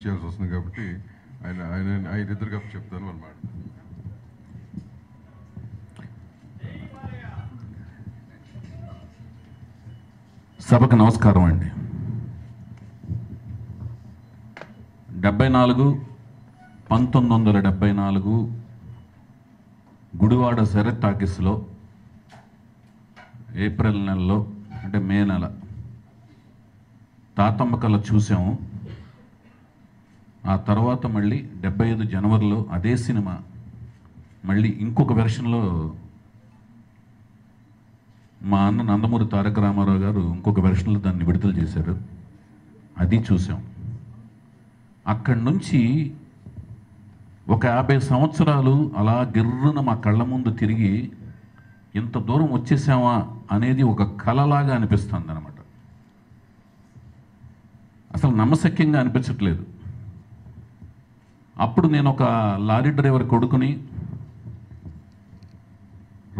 చేయాల్సి వస్తుంది కాబట్టి ఆయన ఎదురుగా చెప్తాను అన్నమాట. సభకు నమస్కారం అండి. 1974 గుడివాడ శరత్ టాకీస్లో ఏప్రిల్ నెలలో అంటే మే నెల తాతమ్మ కళ చూసాము. ఆ తర్వాత మళ్ళీ 75 జనవరిలో అదే సినిమా మళ్ళీ ఇంకొక వెర్షన్లో మా అన్న నందమూరి తారక రామారావు గారు ఇంకొక వెర్షన్లో దాన్ని విడుదల చేశారు. అది చూసాం. అక్కడి నుంచి ఒక 50 సంవత్సరాలు అలా గిర్రున మా కళ్ళ ముందు తిరిగి ఇంత దూరం వచ్చేసామా అనేది ఒక కలలాగా అనిపిస్తుంది అన్నమాట. అసలు నమ్మశక్యంగా అనిపించట్లేదు. అప్పుడు నేను ఒక లారీ డ్రైవర్ కొడుకుని,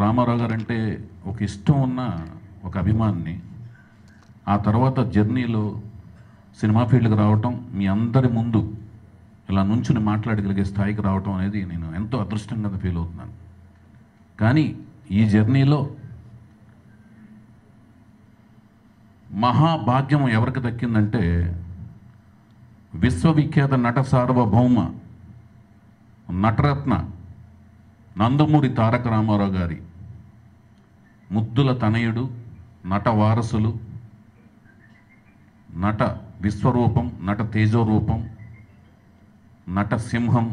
రామారావు గారు అంటే ఒక ఇష్టం ఉన్న ఒక అభిమానిని. ఆ తర్వాత జర్నీలో సినిమా ఫీల్డ్కి రావటం, మీ అందరి ముందు ఇలా నుంచుని మాట్లాడగలిగే స్థాయికి రావటం అనేది నేను ఎంతో అదృష్టంగా ఫీల్ అవుతున్నాను. కానీ ఈ జర్నీలో మహాభాగ్యం ఎవరికి దక్కిందంటే విశ్వవిఖ్యాత నట సార్వభౌమ నటరత్న నందమూరి తారక రామారావు గారి ముద్దుల తనయుడు, నట వారసులు, నట విశ్వరూపం, నట తేజోరూపం, నట సింహం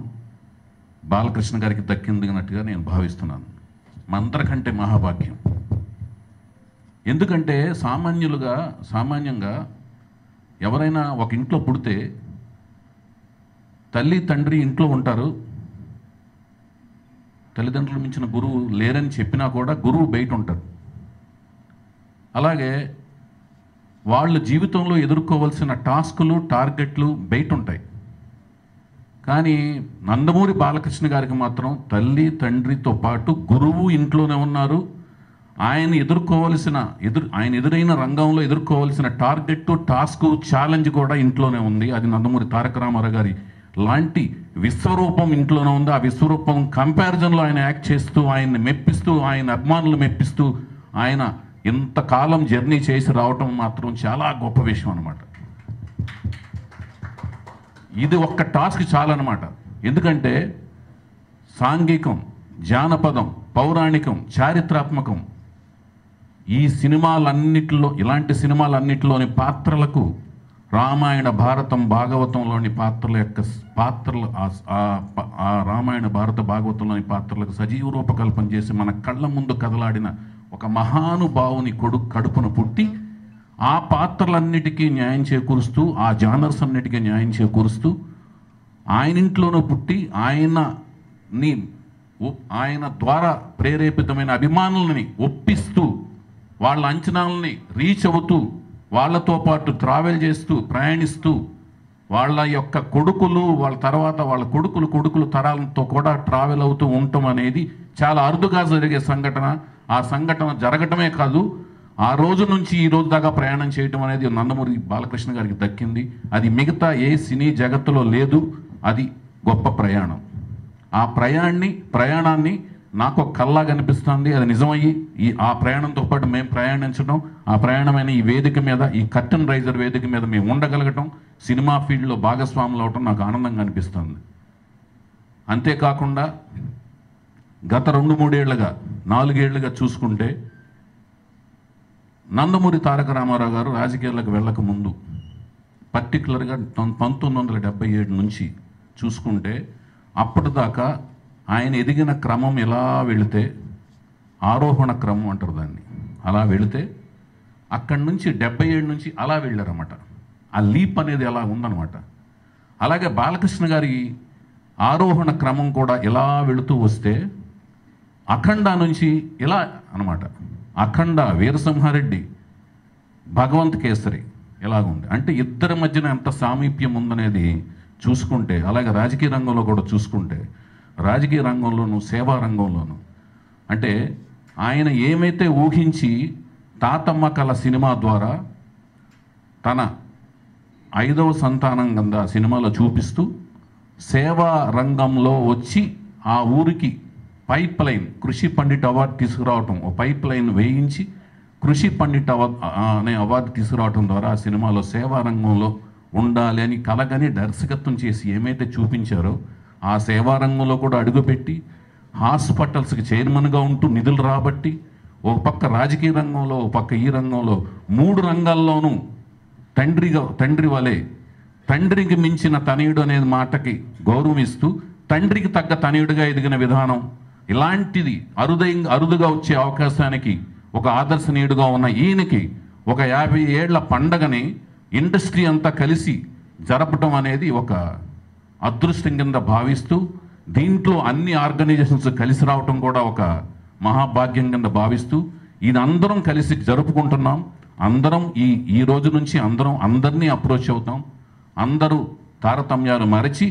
బాలకృష్ణ గారికి దక్కిందినట్టుగా నేను భావిస్తున్నాను. మా అందరికంటే మహాభాగ్యం. ఎందుకంటే సామాన్యంగా ఎవరైనా ఒక ఇంట్లో పుడితే తల్లి తండ్రి ఇంట్లో ఉంటారు. తల్లిదండ్రులు మించిన గురువు లేరని చెప్పినా కూడా గురువు బయట ఉంటారు. అలాగే వాళ్ళు జీవితంలో ఎదుర్కోవాల్సిన టాస్కులు, టార్గెట్లు బయట ఉంటాయి. కానీ నందమూరి బాలకృష్ణ గారికి మాత్రం తల్లి తండ్రితో పాటు గురువు ఇంట్లోనే ఉన్నారు. ఆయన ఎదురైన రంగంలో ఎదుర్కోవాల్సిన టార్గెట్, టాస్క్, ఛాలెంజ్ కూడా ఇంట్లోనే ఉంది. అది నందమూరి తారక రామారావు గారి లాంటి విశ్వరూపం ఇంట్లోనే ఉంది. ఆ విశ్వరూపం కంపారిజన్లో ఆయన యాక్ట్ చేస్తూ, ఆయన్ని మెప్పిస్తూ, ఆయన అభిమానులు మెప్పిస్తూ, ఆయన ఇంతకాలం జర్నీ చేసి రావటం మాత్రం చాలా గొప్ప విషయం అన్నమాట. ఇది ఒక్క టాస్క్ చాలన్నమాట. ఎందుకంటే సాంఘికం, జానపదం, పౌరాణికం, చారిత్రాత్మకం ఈ సినిమాలన్నిటిలో, ఇలాంటి సినిమాలన్నిటిలోని పాత్రలకు రామాయణ, భారతం, భాగవతంలోని పాత్రలు ఆ రామాయణ, భారత, భాగవతంలోని పాత్రలకు సజీవ రూపకల్పన చేసి మన కళ్ళ ముందు కదలాడిన ఒక మహానుభావుని కడుపున పుట్టి ఆ పాత్రలన్నిటికీ న్యాయం చేకూరుస్తూ, ఆ జానర్స్ అన్నిటికీ న్యాయం చేకూరుస్తూ, ఆయన ఇంట్లోనూ పుట్టి ఆయన ద్వారా ప్రేరేపితమైన అభిమానులని ఒప్పిస్తూ, వాళ్ళ అంచనాలని రీచ్ అవుతూ, వాళ్ళతో పాటు ట్రావెల్ చేస్తూ, ప్రయాణిస్తూ, వాళ్ళ యొక్క కొడుకులు, వాళ్ళ తర్వాత వాళ్ళ కొడుకులు తరాలతో కూడా ట్రావెల్ అవుతూ ఉండటం అనేది చాలా అరుదుగా జరిగే సంఘటన. ఆ సంఘటన జరగటమే కాదు, ఆ రోజు నుంచి ఈ రోజు దాకా ప్రయాణం చేయటం అనేది నందమూరి బాలకృష్ణ గారికి దక్కింది. అది మిగతా ఏ సినీ జగత్తులో లేదు. అది గొప్ప ప్రయాణం. ఆ ప్రయాణాన్ని నాకు ఒక కల్లా కనిపిస్తుంది. అది నిజమయ్యి ఆ ప్రయాణంతో పాటు మేము ప్రయాణించడం, ఆ ప్రయాణమైన ఈ వేదిక మీద, ఈ కర్టన్ రైజర్ వేదిక మీద మేము ఉండగలగటం, సినిమా ఫీల్డ్లో భాగస్వాములు అవటం నాకు ఆనందంగా అనిపిస్తుంది. అంతేకాకుండా గత 2-3 ఏళ్ళుగా, 4 ఏళ్ళుగా చూసుకుంటే నందమూరి తారక రామారావు గారు రాజకీయాలకు వెళ్ళక ముందు, పర్టికులర్గా 1977 నుంచి చూసుకుంటే అప్పటిదాకా ఆయన ఎదిగిన క్రమం ఎలా వెళితే, ఆరోహణ క్రమం అంటారు దాన్ని, అలా వెళితే అక్కడి నుంచి 77 నుంచి అలా వెళ్ళారన్నమాట. ఆ లీప్ అనేది ఎలా ఉందన్నమాట. అలాగే బాలకృష్ణ గారి ఆరోహణ క్రమం కూడా ఎలా వెళుతూ వస్తే అఖండ నుంచి ఇలా అన్నమాట. అఖండ, వీరసింహారెడ్డి, భగవంత్ కేసరి ఎలాగుంది అంటే ఇద్దరి మధ్యన ఎంత సామీప్యం ఉందనేది చూసుకుంటే, అలాగే రాజకీయ రంగంలో కూడా చూసుకుంటే, రాజకీయ రంగంలోనూ సేవా రంగంలోనూ అంటే ఆయన ఏమైతే ఊహించి తాతమ్మ కళ సినిమా ద్వారా తన 5వ సంతానం కింద సినిమాలో చూపిస్తూ సేవా రంగంలో వచ్చి ఆ ఊరికి పైప్ లైన్ కృషి పండిట్ అవార్డు తీసుకురావటం, ఓ పైప్ లైన్ వేయించి కృషి పండిట్ అనే అవార్డు తీసుకురావటం ద్వారా ఆ సినిమాలో సేవా రంగంలో ఉండాలి అని కలగని దర్శకత్వం చేసి ఏమైతే చూపించారో ఆ సేవా రంగంలో కూడా అడుగుపెట్టి హాస్పిటల్స్కి చైర్మన్గా ఉంటూ నిధులు రాబట్టి ఒక పక్క రాజకీయ రంగంలో, ఒక పక్క ఈ రంగంలో 3 రంగాల్లోనూ తండ్రి వలె తండ్రికి మించిన తనయుడు అనే మాటకి గౌరవం ఇస్తూ తండ్రికి తగ్గ తనయుడిగా ఎదిగిన విధానం, ఇలాంటిది అరుదుగా వచ్చే అవకాశానికి ఒక ఆదర్శనీయుడుగా ఉన్న ఈయనకి ఒక 50 ఏళ్ల పండగని ఇండస్ట్రీ అంతా కలిసి జరపటం అనేది ఒక అదృష్టం కింద భావిస్తూ, దీంట్లో అన్ని ఆర్గనైజేషన్స్ కలిసి రావటం కూడా ఒక మహాభాగ్యం కింద భావిస్తూ ఇది అందరం కలిసి జరుపుకుంటున్నాం. అందరం ఈ రోజు నుంచి అందరినీ అప్రోచ్ అవుతాం. అందరూ తారతమ్యాలు మరచి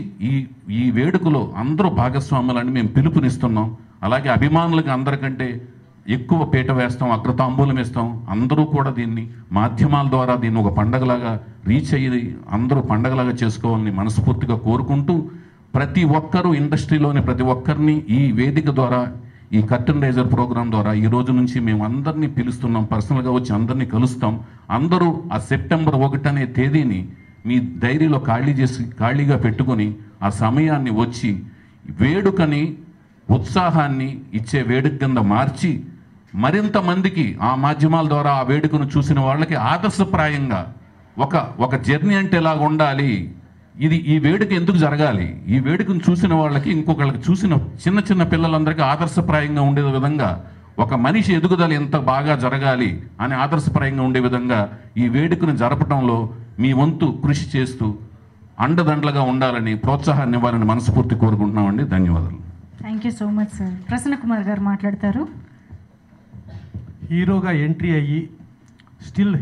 ఈ వేడుకలో అందరూ భాగస్వాములని మేము పిలుపునిస్తున్నాం. అలాగే అభిమానులకి అందరికంటే ఎక్కువ పీట వేస్తాం, అగ్రతాంబూలం ఇస్తాం. అందరూ కూడా దీన్ని మాధ్యమాల ద్వారా దీన్ని ఒక పండగలాగా రీచ్ అయ్యి అందరూ పండగలాగా చేసుకోవాలని మనస్ఫూర్తిగా కోరుకుంటూ, ప్రతి ఒక్కరూ ఇండస్ట్రీలోని ప్రతి ఒక్కరిని ఈ వేదిక ద్వారా, ఈ కర్టన్ రైజర్ ప్రోగ్రాం ద్వారా ఈ రోజు నుంచి మేము అందరినీ పిలుస్తున్నాం. పర్సనల్గా వచ్చి అందరినీ కలుస్తాం. అందరూ ఆ సెప్టెంబర్ 1 అనే తేదీని మీ డైరీలో ఖాళీగా పెట్టుకొని ఆ సమయాన్ని వచ్చి వేడుకని ఉత్సాహాన్ని ఇచ్చే వేడుక కింద మార్చి మరింత మందికి ఆ మాధ్యమాల ద్వారా ఆ వేడుకను చూసిన వాళ్ళకి ఆదర్శప్రాయంగా ఒక జర్నీ అంటే ఎలాగ ఉండాలి, ఈ వేడుక ఎందుకు జరగాలి, ఈ వేడుకను చూసిన వాళ్ళకి ఇంకొకళ్ళకి చూసిన చిన్న పిల్లలందరికీ ఆదర్శప్రాయంగా ఉండే విధంగా, ఒక మనిషి ఎదుగుదల ఎంత బాగా జరగాలి అని ఆదర్శప్రాయంగా ఉండే విధంగా ఈ వేడుకను జరపడంలో మీ వంతు కృషి చేస్తూ అండదండలుగా ఉండాలని, ప్రోత్సాహాన్ని ఇవ్వాలని మనస్ఫూర్తి కోరుకుంటున్నామండి. ధన్యవాదాలు. Thank you so much sir. Prasanna Kumar గారు మాట్లాడతారు. హీరోగా ఎంట్రీ అయ్యి స్టిల్